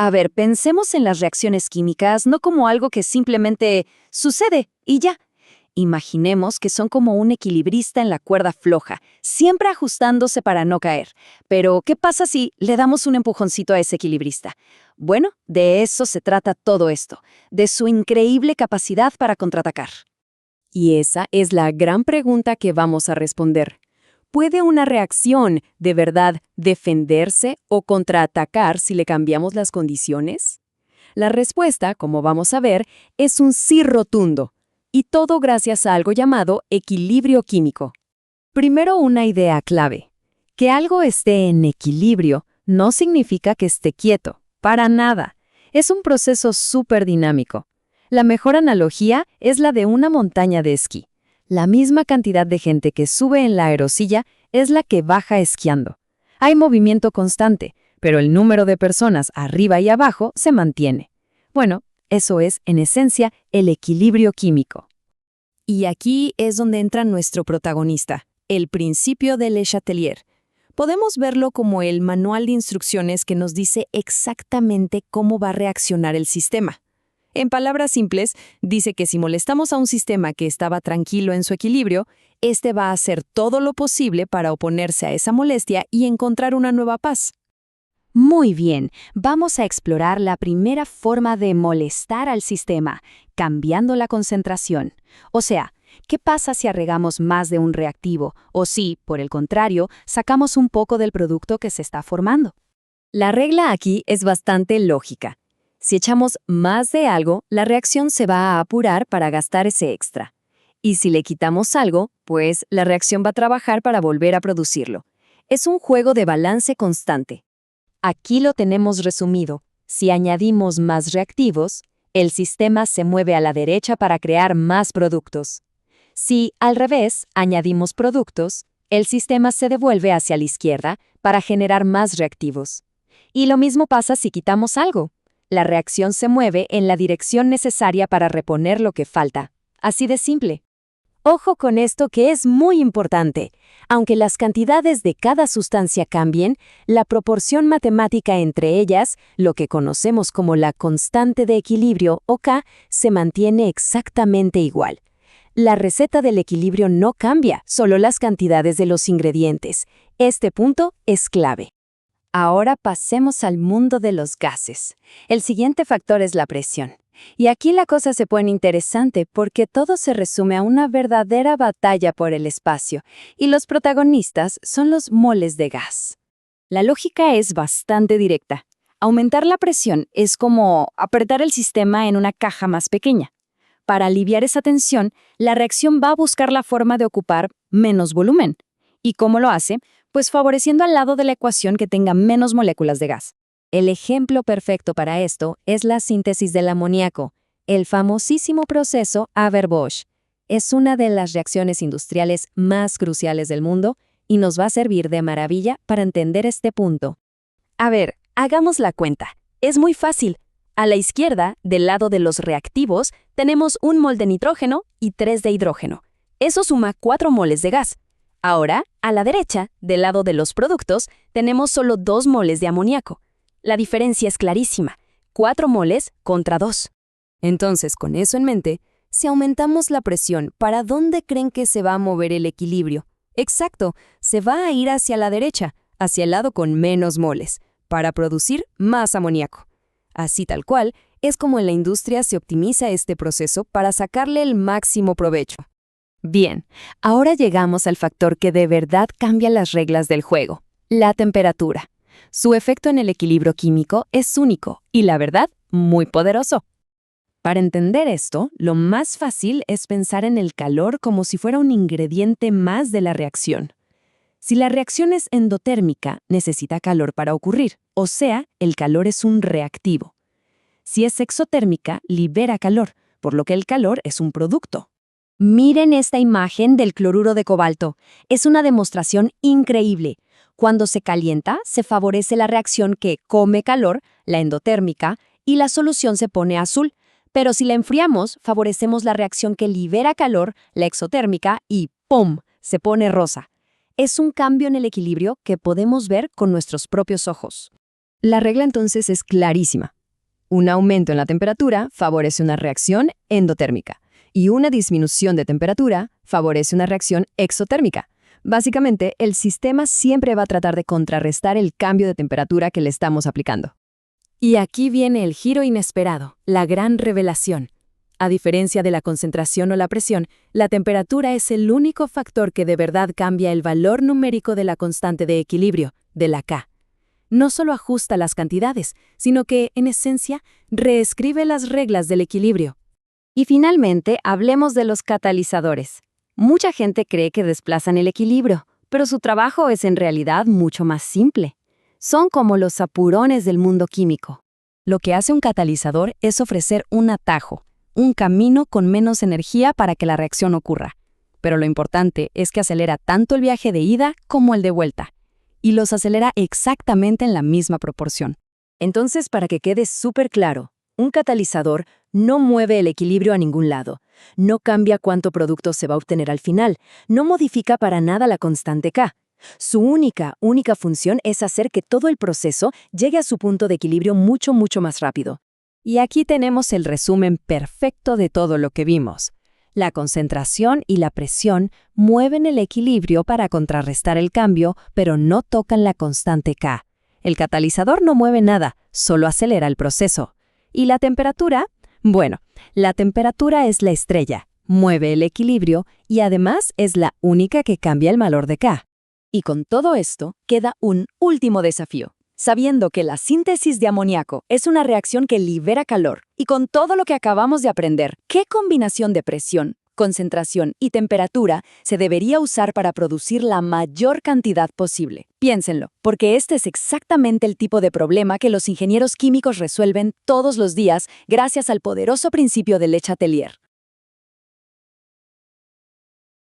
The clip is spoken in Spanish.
A ver, pensemos en las reacciones químicas no como algo que simplemente sucede y ya. Imaginemos que son como un equilibrista en la cuerda floja, siempre ajustándose para no caer. Pero, ¿qué pasa si le damos un empujoncito a ese equilibrista? Bueno, de eso se trata todo esto, de su increíble capacidad para contraatacar. Y esa es la gran pregunta que vamos a responder. ¿Puede una reacción de verdad defenderse o contraatacar si le cambiamos las condiciones? La respuesta, como vamos a ver, es un sí rotundo, y todo gracias a algo llamado equilibrio químico. Primero, una idea clave. Que algo esté en equilibrio no significa que esté quieto, para nada. Es un proceso súper dinámico. La mejor analogía es la de una montaña de esquí. La misma cantidad de gente que sube en la aerosilla es la que baja esquiando. Hay movimiento constante, pero el número de personas arriba y abajo se mantiene. Bueno, eso es, en esencia, el equilibrio químico. Y aquí es donde entra nuestro protagonista, el principio de Le Chatelier. Podemos verlo como el manual de instrucciones que nos dice exactamente cómo va a reaccionar el sistema. En palabras simples, dice que si molestamos a un sistema que estaba tranquilo en su equilibrio, este va a hacer todo lo posible para oponerse a esa molestia y encontrar una nueva paz. Muy bien, vamos a explorar la primera forma de molestar al sistema, cambiando la concentración. O sea, ¿qué pasa si agregamos más de un reactivo? O si, por el contrario, sacamos un poco del producto que se está formando. La regla aquí es bastante lógica. Si echamos más de algo, la reacción se va a apurar para gastar ese extra. Y si le quitamos algo, pues la reacción va a trabajar para volver a producirlo. Es un juego de balance constante. Aquí lo tenemos resumido. Si añadimos más reactivos, el sistema se mueve a la derecha para crear más productos. Si, al revés, añadimos productos, el sistema se devuelve hacia la izquierda para generar más reactivos. Y lo mismo pasa si quitamos algo. La reacción se mueve en la dirección necesaria para reponer lo que falta. Así de simple. Ojo con esto que es muy importante. Aunque las cantidades de cada sustancia cambien, la proporción matemática entre ellas, lo que conocemos como la constante de equilibrio o K, se mantiene exactamente igual. La receta del equilibrio no cambia, solo las cantidades de los ingredientes. Este punto es clave. Ahora pasemos al mundo de los gases. El siguiente factor es la presión. Y aquí la cosa se pone interesante porque todo se resume a una verdadera batalla por el espacio, y los protagonistas son los moles de gas. La lógica es bastante directa. Aumentar la presión es como apretar el sistema en una caja más pequeña. Para aliviar esa tensión, la reacción va a buscar la forma de ocupar menos volumen. ¿Y cómo lo hace? Pues favoreciendo al lado de la ecuación que tenga menos moléculas de gas. El ejemplo perfecto para esto es la síntesis del amoníaco, el famosísimo proceso Haber-Bosch. Es una de las reacciones industriales más cruciales del mundo y nos va a servir de maravilla para entender este punto. A ver, hagamos la cuenta. Es muy fácil. A la izquierda, del lado de los reactivos, tenemos un mol de nitrógeno y 3 de hidrógeno. Eso suma 4 moles de gas. Ahora, a la derecha, del lado de los productos, tenemos solo 2 moles de amoníaco. La diferencia es clarísima, 4 moles contra 2. Entonces, con eso en mente, si aumentamos la presión, ¿para dónde creen que se va a mover el equilibrio? Exacto, se va a ir hacia la derecha, hacia el lado con menos moles, para producir más amoníaco. Así tal cual, es como en la industria se optimiza este proceso para sacarle el máximo provecho. Bien, ahora llegamos al factor que de verdad cambia las reglas del juego, la temperatura. Su efecto en el equilibrio químico es único y, la verdad, muy poderoso. Para entender esto, lo más fácil es pensar en el calor como si fuera un ingrediente más de la reacción. Si la reacción es endotérmica, necesita calor para ocurrir, o sea, el calor es un reactivo. Si es exotérmica, libera calor, por lo que el calor es un producto. Miren esta imagen del cloruro de cobalto. Es una demostración increíble. Cuando se calienta, se favorece la reacción que come calor, la endotérmica, y la solución se pone azul. Pero si la enfriamos, favorecemos la reacción que libera calor, la exotérmica, y ¡pum!, se pone rosa. Es un cambio en el equilibrio que podemos ver con nuestros propios ojos. La regla entonces es clarísima. Un aumento en la temperatura favorece una reacción endotérmica y una disminución de temperatura favorece una reacción exotérmica. Básicamente, el sistema siempre va a tratar de contrarrestar el cambio de temperatura que le estamos aplicando. Y aquí viene el giro inesperado, la gran revelación. A diferencia de la concentración o la presión, la temperatura es el único factor que de verdad cambia el valor numérico de la constante de equilibrio, de la K. No solo ajusta las cantidades, sino que, en esencia, reescribe las reglas del equilibrio. Y finalmente, hablemos de los catalizadores. Mucha gente cree que desplazan el equilibrio, pero su trabajo es en realidad mucho más simple. Son como los apurones del mundo químico. Lo que hace un catalizador es ofrecer un atajo, un camino con menos energía para que la reacción ocurra. Pero lo importante es que acelera tanto el viaje de ida como el de vuelta, y los acelera exactamente en la misma proporción. Entonces, para que quede súper claro, un catalizador no mueve el equilibrio a ningún lado, no cambia cuánto producto se va a obtener al final, no modifica para nada la constante K. Su única función es hacer que todo el proceso llegue a su punto de equilibrio mucho más rápido. Y aquí tenemos el resumen perfecto de todo lo que vimos. La concentración y la presión mueven el equilibrio para contrarrestar el cambio, pero no tocan la constante K. El catalizador no mueve nada, solo acelera el proceso. ¿Y la temperatura? Bueno, la temperatura es la estrella, mueve el equilibrio y además es la única que cambia el valor de K. Y con todo esto, queda un último desafío. Sabiendo que la síntesis de amoníaco es una reacción que libera calor, y con todo lo que acabamos de aprender, ¿qué combinación de presión, concentración y temperatura se debería usar para producir la mayor cantidad posible? Piénsenlo, porque este es exactamente el tipo de problema que los ingenieros químicos resuelven todos los días gracias al poderoso principio de Le Chatelier.